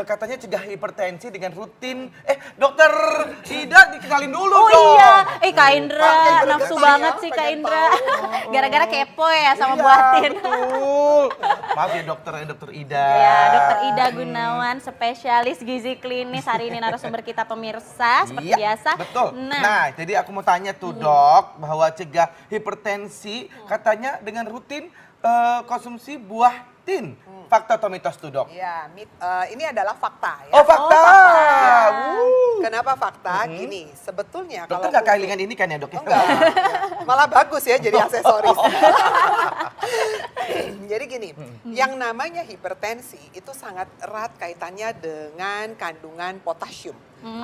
katanya cegah hipertensi dengan rutin. Dokter Ida dikenalin dulu Oh dong. iya, Kak Indra, Pakai nafsu gara-gara banget ya, sih Kak pengen Indra. tahu. Gara-gara kepo ya sama Iya, buatin. Betul. Maaf ya dokter Ida. Ya, Dokter Ida Gunawan, spesialis gizi klinis. Hari ini narasumber kita pemirsa, seperti Iya, biasa. betul. Nah, jadi aku mau tanya tuh dok, bahwa cegah hipertensi katanya dengan rutin konsumsi buah tin. Fakta atau mitos tuh dok? Ya, ini adalah fakta ya. Oh fakta. Ya. Wuh. Kenapa fakta? Gini, sebetulnya Dokter kalau nggak kehilangan ini kan ya dok? enggak, malah bagus ya jadi aksesoris. Jadi gini, yang namanya hipertensi itu sangat erat kaitannya dengan kandungan potasium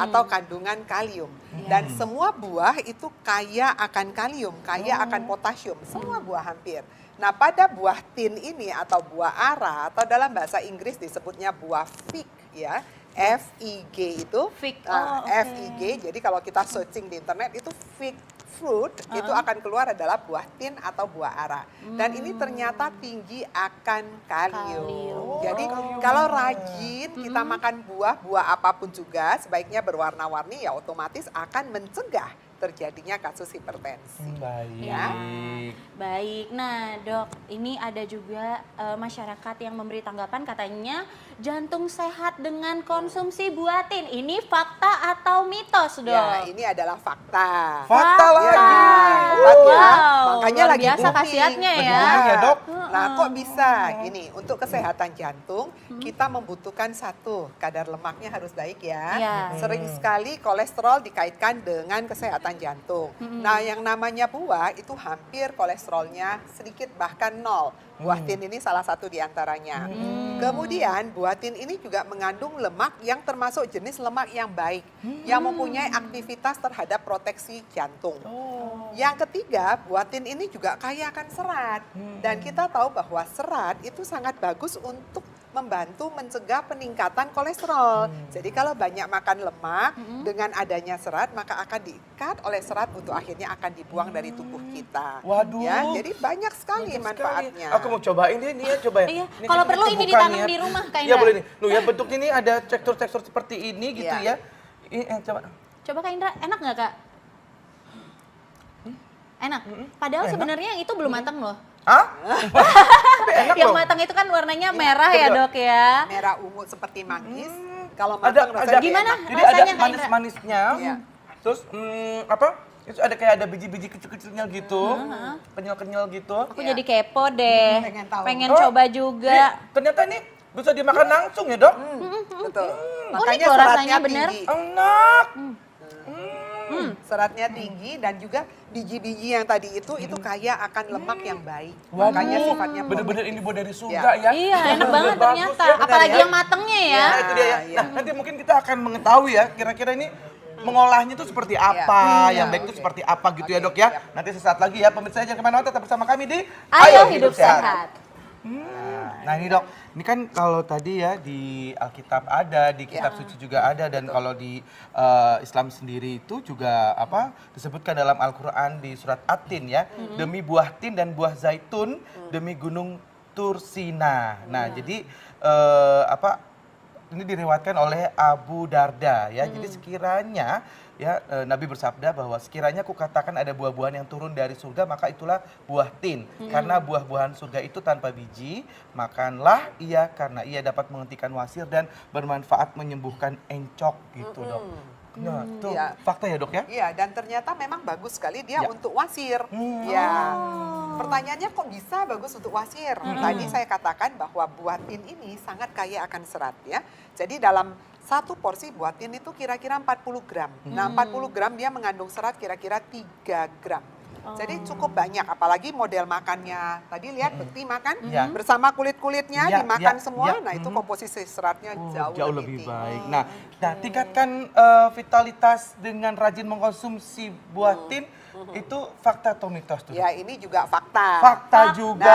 atau kandungan kalium. Dan semua buah itu kaya akan kalium, kaya akan potasium, semua buah hampir. Nah, pada buah tin ini atau buah ara atau dalam bahasa Inggris disebutnya buah fig ya. FIG itu Fig, nah, oke. FIG. Jadi kalau kita searching di internet itu fig fruit itu akan keluar adalah buah tin atau buah ara. Dan ini ternyata tinggi akan kalium. Kalium. Jadi kalau rajin kita makan buah apapun juga sebaiknya berwarna-warni ya otomatis akan mencegah terjadinya kasus hipertensi. Baik. Ya. Baik, nah dok, ini ada juga masyarakat yang memberi tanggapan katanya jantung sehat dengan konsumsi buah tin. Ini fakta atau mitos dok? Ya, ini adalah fakta. Fakta lagi. Hebat ya. Wow, Makanya luar lagi biasa booming. khasiatnya ya. Benar ya, Dok? Nah, kok bisa gini? Untuk kesehatan jantung, kita membutuhkan satu, kadar lemaknya harus baik ya. Iya. Sering sekali kolesterol dikaitkan dengan kesehatan jantung. Nah, yang namanya buah itu hampir kolesterolnya sedikit bahkan nol. Buah tin ini salah satu di antaranya. Kemudian buah tin ini juga mengandung lemak yang termasuk jenis lemak yang baik, yang mempunyai aktivitas terhadap proteksi jantung. Yang ketiga, buah tin ini juga kaya akan serat. Dan kita tahu bahwa serat itu sangat bagus untuk membantu mencegah peningkatan kolesterol. Jadi kalau banyak makan lemak, dengan adanya serat maka akan diikat oleh serat untuk akhirnya akan dibuang dari tubuh kita. Waduh. Ya, jadi banyak sekali Banyak sekali. manfaatnya. Aku mau cobain ini ya, coba ya. Iya, Ini kalau kita perlu ini buka ditanam nih ya. di rumah, Kak Iya Indra. boleh nih. Loh ya bentuknya ini ada tekstur-tekstur seperti ini gitu Iya. ya. Ini coba. Coba Kak Indra, enak nggak Kak? Enak. Padahal Enak. sebenarnya yang itu belum matang loh. Hah? Tapi enak Yang loh. matang itu kan warnanya merah ya betul. dok ya. Merah ungu seperti manggis. Kalau Ada matang rasanya Gimana? enak. Jadi Rasanya, ada Kak Indra? manis-manisnya. Iya. Terus apa? Itu ada kayak ada biji-biji kecil-kecilnya gitu. Kenyal-kenyal gitu. Aku Iya. jadi kepo deh. Pengen tahu. Pengen Oh, coba juga. Ini, ternyata ini bisa dimakan langsung ya, Dok? Betul. Unik loh rasanya, bener. tinggi. Enak. Seratnya tinggi dan juga biji-biji yang tadi itu kaya akan lemak yang baik. Waduh, Makanya sifatnya bener-bener ini buat dari surga ya. Iya, enak banget Bagus ternyata. ya, Apalagi ya. yang matengnya ya. Nah, itu dia ya. Iya. Nah, nanti mungkin kita akan mengetahui ya kira-kira ini mengolahnya itu seperti apa, yang baik itu seperti apa gitu ya, Dok ya. Nanti sesaat lagi ya, pemirsa jangan kemana-mana, tetap bersama kami di Ayo hidup sehat. Nah ini dok, ini kan kalau tadi ya di Alkitab ada, di kitab suci juga ada, dan kalau di Islam sendiri itu juga apa disebutkan dalam Al-Quran di surat At-Tin ya, demi buah tin dan buah zaitun, demi gunung Tursina. Nah jadi apa ini diriwayatkan oleh Abu Darda ya, jadi sekiranya ya Nabi bersabda bahwa sekiranya kukatakan ada buah-buahan yang turun dari surga maka itulah buah tin. Karena buah-buahan surga itu tanpa biji, makanlah ia karena ia dapat menghentikan wasir dan bermanfaat menyembuhkan encok gitu dok. Nah tuh Iya. fakta ya dok ya? Iya, dan ternyata memang bagus sekali dia Ya. untuk wasir. Ya. Pertanyaannya kok bisa bagus untuk wasir? Tadi saya katakan bahwa buah tin ini sangat kaya akan serat ya. Jadi dalam satu porsi buah tin itu kira-kira 40 gram. Nah, 40 gram dia mengandung serat kira-kira 3 gram. Jadi cukup banyak, apalagi model makannya. Tadi lihat Bekti makan Ya. bersama kulit-kulitnya Ya, dimakan ya, semua. ya. Nah, itu komposisi seratnya Jauh lebih tinggi. baik. Nah, tingkatkan vitalitas dengan rajin mengkonsumsi buah tin itu fakta atau mitos tuh? Ya, ini juga fakta. Fakta juga.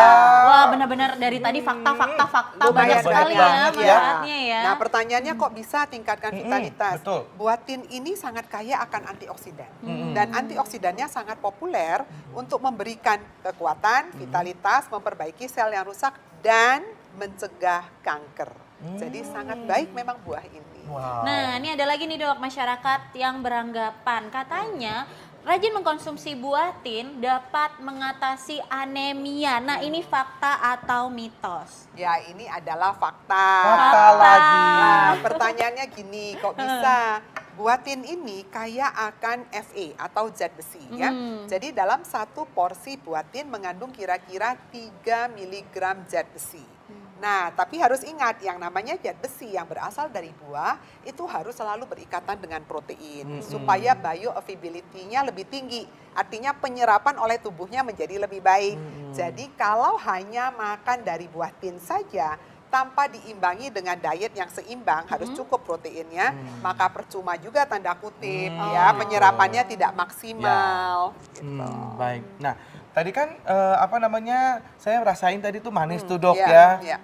Wah benar-benar dari tadi fakta Lumayan banyak sekali ya banget ya. manfaatnya ya. Nah, pertanyaannya kok bisa tingkatkan vitalitas? betul. Buah tin ini sangat kaya akan antioksidan. Dan antioksidannya sangat populer untuk memberikan kekuatan, vitalitas, memperbaiki sel yang rusak dan mencegah kanker. Jadi sangat baik memang buah ini. Wow. Nah, ini ada lagi nih dok, masyarakat yang beranggapan katanya rajin mengkonsumsi buah tin dapat mengatasi anemia. Nah, ini fakta atau mitos? Ya, ini adalah fakta. Fakta lagi. Nah, pertanyaannya gini, kok bisa? Buah tin ini kaya akan Fe atau zat besi ya. Jadi dalam satu porsi buah tin mengandung kira-kira 3 mg zat besi. Nah, tapi harus ingat yang namanya zat besi yang berasal dari buah itu harus selalu berikatan dengan protein supaya bioavailability-nya lebih tinggi. Artinya penyerapan oleh tubuhnya menjadi lebih baik. Jadi kalau hanya makan dari buah tin saja tanpa diimbangi dengan diet yang seimbang, harus cukup proteinnya, maka percuma juga tanda kutip ya, penyerapannya tidak maksimal. Gitu. Baik. Nah, tadi kan saya rasain tadi tuh manis tuh dok Iya, ya. iya.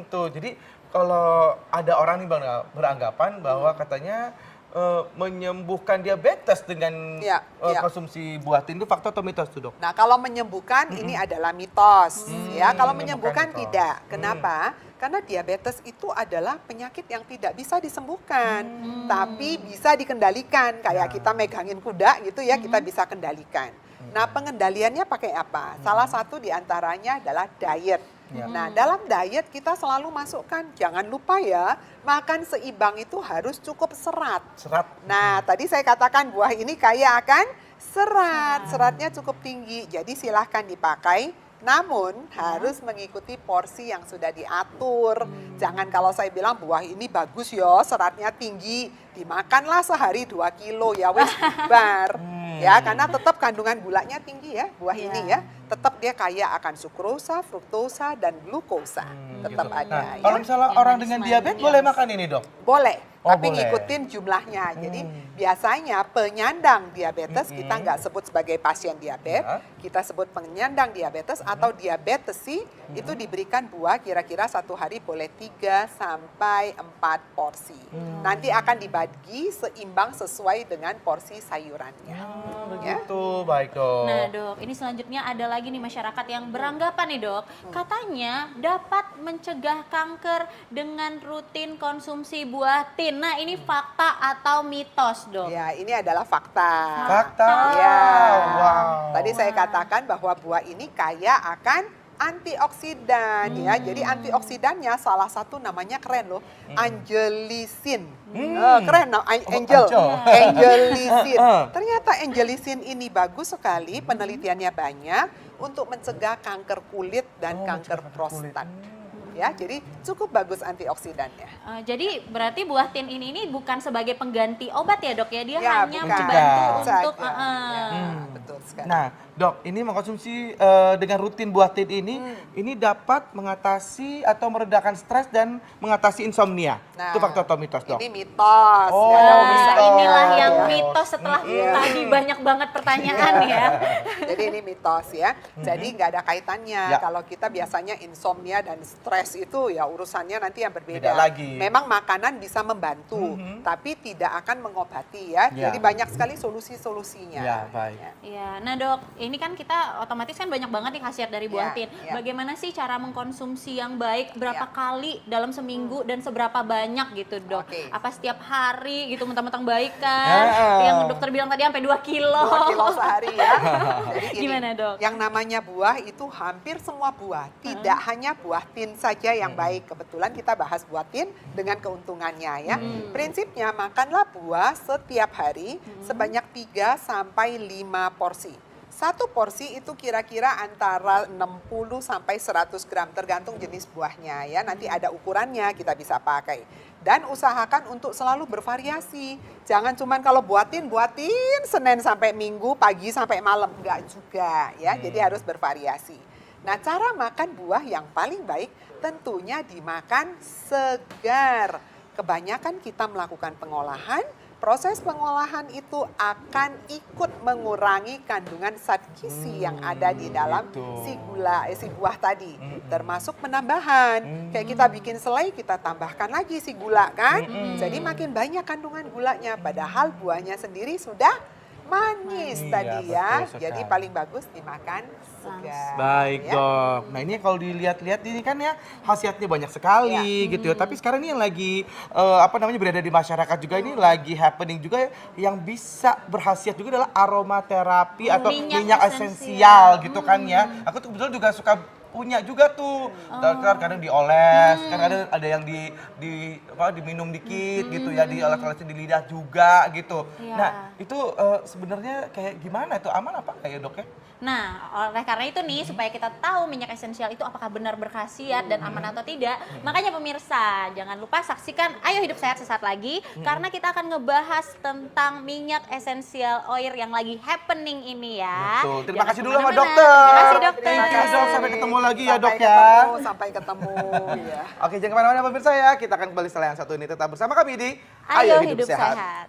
Tuh, jadi kalau ada orang nih Bang beranggapan bahwa katanya menyembuhkan diabetes dengan Iya, iya. konsumsi buah tin itu fakta atau mitos tuh dok? Nah, kalau menyembuhkan ini adalah mitos ya. Kalau menyembuhkan mitos. tidak. Kenapa? Karena diabetes itu adalah penyakit yang tidak bisa disembuhkan, tapi bisa dikendalikan. Kayak kita megangin kuda gitu ya, kita bisa kendalikan. Nah, pengendaliannya pakai apa? Salah satu diantaranya adalah diet. Ya. Nah, dalam diet kita selalu masukkan, jangan lupa ya, makan seimbang itu harus cukup serat. Serat. Nah, tadi saya katakan buah ini kaya akan serat. Seratnya cukup tinggi, jadi silahkan dipakai. Namun harus mengikuti porsi yang sudah diatur. Jangan kalau saya bilang buah ini bagus ya, seratnya tinggi, dimakanlah sehari 2 kilo ya wes bubar. Ya, karena tetap kandungan gulanya tinggi ya buah ini ya. Tetap dia kaya akan sukrosa, fruktosa, dan glukosa. Tetap Gitu. ada Nah, ya. kalau misalnya Yang orang manis-manis. dengan diabetes boleh makan ini dok? Boleh, Oh, tapi boleh. ngikutin jumlahnya. Jadi biasanya penyandang diabetes kita nggak sebut sebagai pasien diabetes, Ya. kita sebut penyandang diabetes atau diabetesi itu diberikan buah kira-kira 1 hari boleh 3 sampai 4 porsi. Nanti akan dibagi seimbang sesuai dengan porsi sayurannya. Begitu, baik dok. Nah dok, ini selanjutnya ada lagi nih masyarakat yang beranggapan nih dok, katanya dapat mencegah kanker dengan rutin konsumsi buah tin. Nah ini fakta atau mitos dok? Ya, ini adalah fakta. Fakta. Ya. Wow. Tadi saya katakan bahwa buah ini kaya akan antioksidan ya. Jadi antioksidannya salah satu namanya keren loh, angelisin. Keren, angel. Angelisin. Ternyata angelisin ini bagus sekali, penelitiannya banyak untuk mencegah kanker kulit dan kanker prostat. Ya, jadi cukup bagus antioksidannya. Jadi berarti buah tin ini bukan sebagai pengganti obat ya dok ya? Dia Ya, hanya bukan. membantu Saja. untuk Ya, betul sekali. Nah, dok, ini mengkonsumsi dengan rutin buah tin ini dapat mengatasi atau meredakan stres dan mengatasi insomnia. Nah, Itu fakta atau mitos, dok? Ini mitos. Oh, ya, Nah, mitos. inilah yang Mitos. mitos setelah Iya. tadi banyak banget pertanyaan ya. Jadi ini mitos ya. Jadi nggak ada kaitannya. Ya. Kalau kita biasanya insomnia dan stres itu ya urusannya nanti yang berbeda. Beda lagi. Memang makanan bisa membantu, tapi tidak akan mengobati ya. Ya. Jadi banyak sekali solusi-solusinya. Ya, baik. Ya. Iya, nah dok, ini kan kita otomatis kan banyak banget nih khasiat dari buah Ya, tin. ya. Bagaimana sih cara mengkonsumsi yang baik? Berapa Ya. kali dalam seminggu dan seberapa banyak gitu dok? Oke. Apa setiap hari gitu mentang-mentang baik kan? Ya. Yang dokter bilang tadi sampai 2 kilo. 2 kilo sehari ya. Jadi gini, Gimana, Dok? yang namanya buah itu hampir semua buah. Tidak hanya buah tin saja yang baik. Kebetulan kita bahas buah tin dengan keuntungannya ya. Prinsipnya makanlah buah setiap hari sebanyak 3 sampai 5 porsi. Satu porsi itu kira-kira antara 60 sampai 100 gram tergantung jenis buahnya ya. Nanti ada ukurannya kita bisa pakai. Dan usahakan untuk selalu bervariasi. Jangan cuman kalau buatin Senin sampai Minggu, pagi sampai malam. Enggak juga ya, jadi harus bervariasi. Nah, cara makan buah yang paling baik tentunya dimakan segar. Kebanyakan kita melakukan pengolahan, proses pengolahan itu akan ikut mengurangi kandungan zat gizi yang ada di dalam gitu. si buah tadi, termasuk penambahan. Kayak kita bikin selai, kita tambahkan lagi si gula kan, jadi makin banyak kandungan gulanya. Padahal buahnya sendiri sudah manis Iya, tadi ya. betul Jadi sekali. paling bagus dimakan segar. Baik ya. dok. Nah ini kalau dilihat-lihat ini kan ya khasiatnya banyak sekali gitu ya. Tapi sekarang ini yang lagi apa namanya berada di masyarakat juga ini lagi happening juga ya, yang bisa berkhasiat juga adalah aromaterapi atau Minyak minyak esensial gitu kan ya. Aku tuh kebetulan juga suka punya juga tuh. Kadang dioles, kadang ada yang diminum dikit gitu ya, dioles-olesin di lidah juga gitu. Iya. Nah, itu sebenarnya kayak gimana itu aman apa enggak ya, Dok ya? Nah, oleh karena itu nih, supaya kita tahu minyak esensial itu apakah benar berkhasiat dan aman atau tidak, makanya pemirsa, jangan lupa saksikan Ayo Hidup Sehat sesaat lagi, karena kita akan ngebahas tentang minyak esensial oil yang lagi happening ini ya. Betul. Terima Jangan kasih dulu sama kemana-mana. dokter. Terima kasih dokter. Terima kasih dok. Sampai ketemu lagi ya dok Sampai ya. ketemu, sampai ketemu ya. Oke, jangan kemana-mana pemirsa ya. Kita akan kembali setelah yang satu ini. Tetap bersama kami di Ayo Hidup Sehat.